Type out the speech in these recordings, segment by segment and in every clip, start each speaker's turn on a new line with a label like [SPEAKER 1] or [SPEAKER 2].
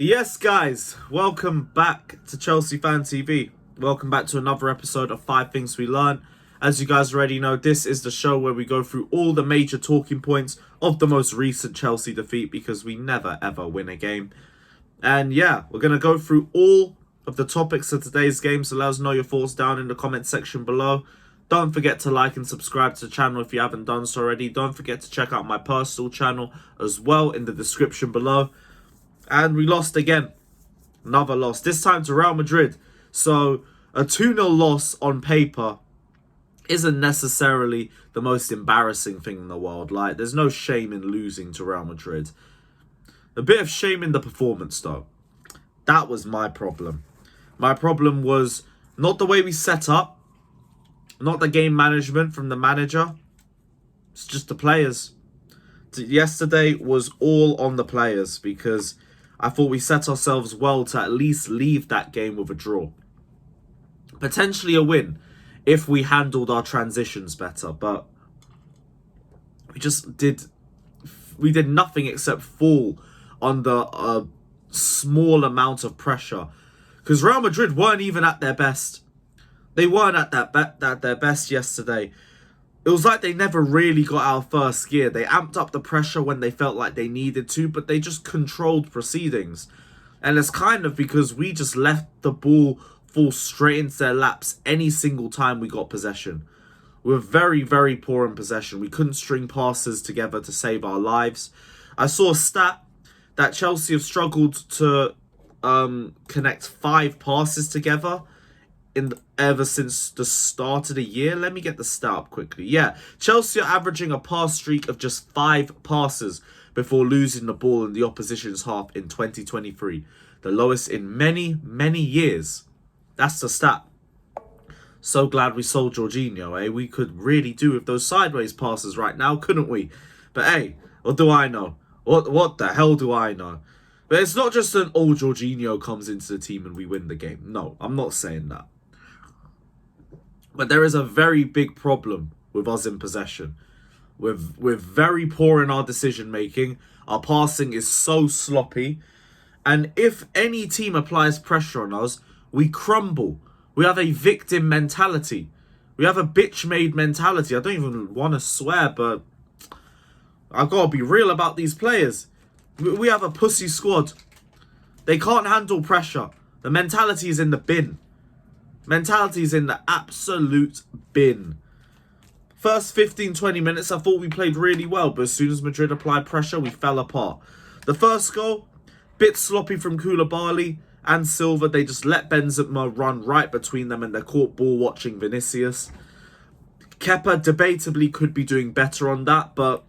[SPEAKER 1] Yes, guys, welcome back to Chelsea Fan TV. Welcome back to another episode of 5 Things We Learn. As you guys already know, this is the show where we go through all the major talking points of the most recent Chelsea defeat because we never ever win a game. And yeah, we're going to go through all of the topics of today's game, so let us know your thoughts down in the comment section below. Don't forget to like and subscribe to the channel if you haven't done so already. Don't forget to check out my personal channel as well in the description below. And we lost again. Another loss. This time to Real Madrid. So a 2-0 loss on paper isn't necessarily the most embarrassing thing in the world. Like, there's no shame in losing to Real Madrid. A bit of shame in the performance, though. That was my problem. My problem was not the way we set up, not the game management from the manager. It's just the players. Yesterday was all on the players because I thought we set ourselves well to at least leave that game with a draw. Potentially a win if we handled our transitions better, but we did nothing except fall under a small amount of pressure. Because Real Madrid weren't even at their best. They weren't at their best yesterday. It was like they never really got out of first gear. They amped up the pressure when they felt like they needed to, but they just controlled proceedings. And it's kind of because we just left the ball fall straight into their laps any single time we got possession. We were very, very poor in possession. We couldn't string passes together to save our lives. I saw a stat that Chelsea have struggled to connect 5 passes together ever since the start of the year. Let me get the stat up quickly. Yeah, Chelsea are averaging a pass streak of just 5 passes before losing the ball in the opposition's half in 2023. The lowest in many, many years. That's the stat. So glad we sold Jorginho, eh? We could really do with those sideways passes right now, couldn't we? But hey, what do I know? What the hell do I know? But it's not just an old Jorginho comes into the team and we win the game. No, I'm not saying that. But there is a very big problem with us in possession. We're very poor in our decision making. Our passing is so sloppy. And if any team applies pressure on us, we crumble. We have a victim mentality. We have a bitch-made mentality. I don't even want to swear, but I've got to be real about these players. We have a pussy squad. They can't handle pressure. The mentality is in the bin. Mentality is in the absolute bin. First 15-20 minutes, I thought we played really well, but as soon as Madrid applied pressure, we fell apart. The first goal, bit sloppy from Koulibaly and Silva. They just let Benzema run right between them and they're caught ball watching Vinicius. Kepa debatably could be doing better on that, but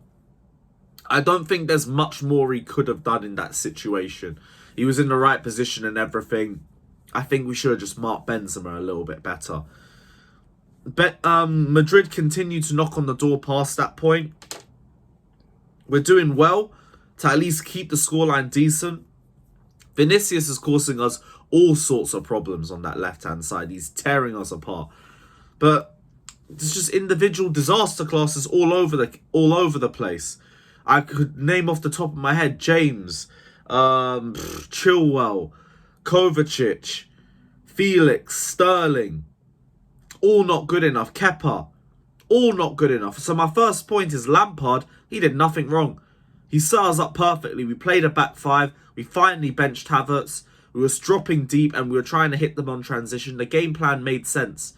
[SPEAKER 1] I don't think there's much more he could have done in that situation. He was in the right position and everything. I think we should have just marked Benzema a little bit better. But Madrid continued to knock on the door past that point. We're doing well to at least keep the scoreline decent. Vinicius is causing us all sorts of problems on that left-hand side. He's tearing us apart. But there's just individual disaster classes all over the place. I could name off the top of my head James, Chilwell, Kovacic, Felix, Sterling. All not good enough. Kepa, all not good enough. So my first point is Lampard, he did nothing wrong. He set us up perfectly. We played a back 5. We finally benched Havertz. We were dropping deep and we were trying to hit them on transition. The game plan made sense.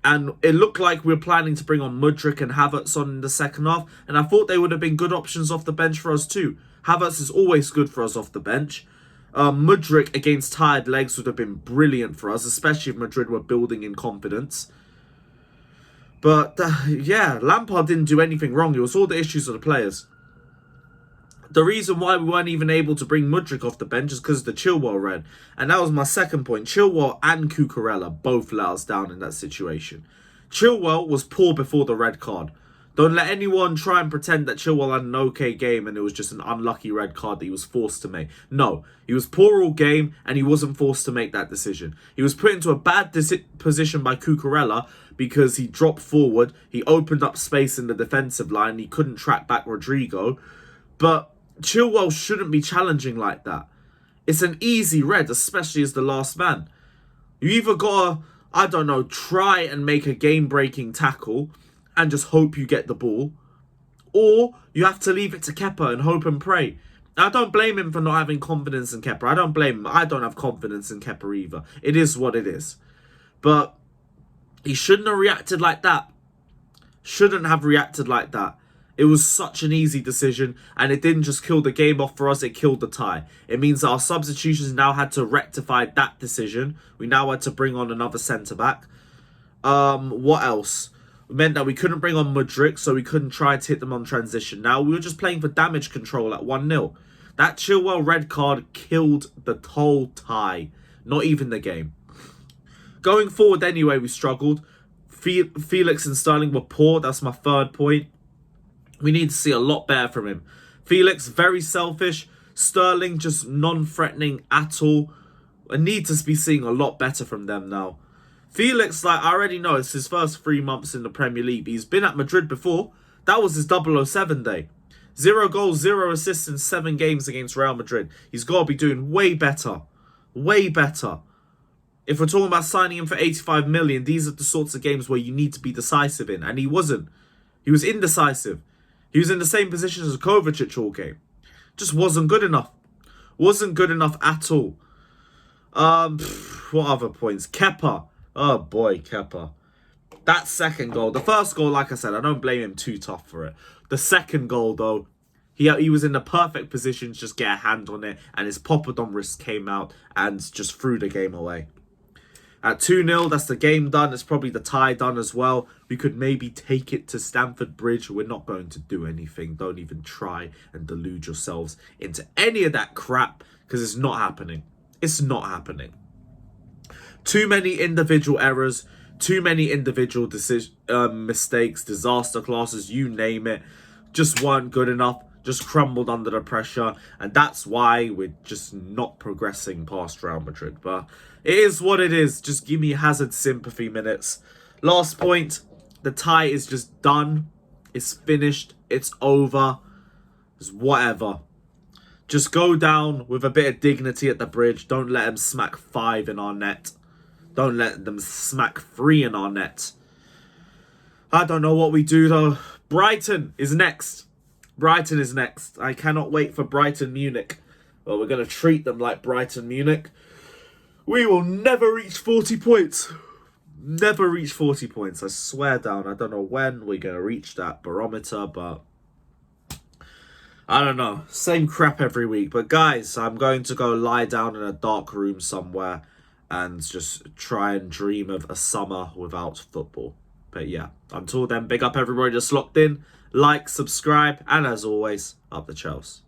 [SPEAKER 1] And it looked like we were planning to bring on Mudryk and Havertz on in the second half. And I thought they would have been good options off the bench for us too. Havertz is always good for us off the bench. Mudryk against tired legs would have been brilliant for us, especially if Madrid were building in confidence. But yeah, Lampard didn't do anything wrong. It was all the issues of the players. The reason why we weren't even able to bring Mudryk off the bench is because of the Chilwell red. And that was my second point. Chilwell and Cucurella both let us down in that situation. Chilwell was poor before the red card. Don't let anyone try and pretend that Chilwell had an okay game and it was just an unlucky red card that he was forced to make. No, he was poor all game and he wasn't forced to make that decision. He was put into a bad position by Cucurella because he dropped forward. He opened up space in the defensive line. He couldn't track back Rodrigo. But Chilwell shouldn't be challenging like that. It's an easy red, especially as the last man. You either gotta, I don't know, try and make a game-breaking tackle and just hope you get the ball, or you have to leave it to Kepa and hope and pray. I don't blame him for not having confidence in Kepa. I don't blame him. I don't have confidence in Kepa either. It is what it is. But he shouldn't have reacted like that. Shouldn't have reacted like that. It was such an easy decision, and it didn't just kill the game off for us, it killed the tie. It means that our substitutions now had to rectify that decision. We now had to bring on another centre-back. What else? It meant that we couldn't bring on Madrid, so we couldn't try to hit them on transition. Now, we were just playing for damage control at 1-0. That Chilwell red card killed the whole tie. Not even the game. Going forward anyway, we struggled. Felix and Sterling were poor. That's my third point. We need to see a lot better from him. Felix, very selfish. Sterling, just non-threatening at all. I need to be seeing a lot better from them now. Felix, like, I already know it's his first 3 months in the Premier League. He's been at Madrid before. That was his 007 day. 0 goals, 0 assists in 7 games against Real Madrid. He's got to be doing way better. Way better. If we're talking about signing him for 85 million, these are the sorts of games where you need to be decisive in. And he wasn't. He was indecisive. He was in the same position as Kovacic all game. Just wasn't good enough. Wasn't good enough at all. What other points? Kepa. Oh boy, Kepa. That second goal. The first goal, like I said, I don't blame him too tough for it. The second goal, though, he was in the perfect position to just get a hand on it, and his Poppadom wrist came out and just threw the game away. At 2-0, that's the game done. It's probably the tie done as well. We could maybe take it to Stamford Bridge. We're not going to do anything. Don't even try and delude yourselves into any of that crap, because it's not happening. It's not happening. Too many individual errors. Too many individual mistakes, disaster classes, you name it. Just weren't good enough. Just crumbled under the pressure. And that's why we're just not progressing past Real Madrid. But it is what it is. Just give me Hazard sympathy minutes. Last point. The tie is just done. It's finished. It's over. It's whatever. Just go down with a bit of dignity at the bridge. Don't let them smack 5 in our net. Don't let them smack 3 in our net. I don't know what we do though. Brighton is next. Brighton is next. I cannot wait for Brighton Munich. Well, we're going to treat them like Brighton Munich. We will never reach 40 points. Never reach 40 points. I swear down. I don't know when we're going to reach that barometer, but I don't know. Same crap every week. But guys, I'm going to go lie down in a dark room somewhere and just try and dream of a summer without football. But yeah, until then, big up everybody just locked in. Like, subscribe, and as always, up the Chels.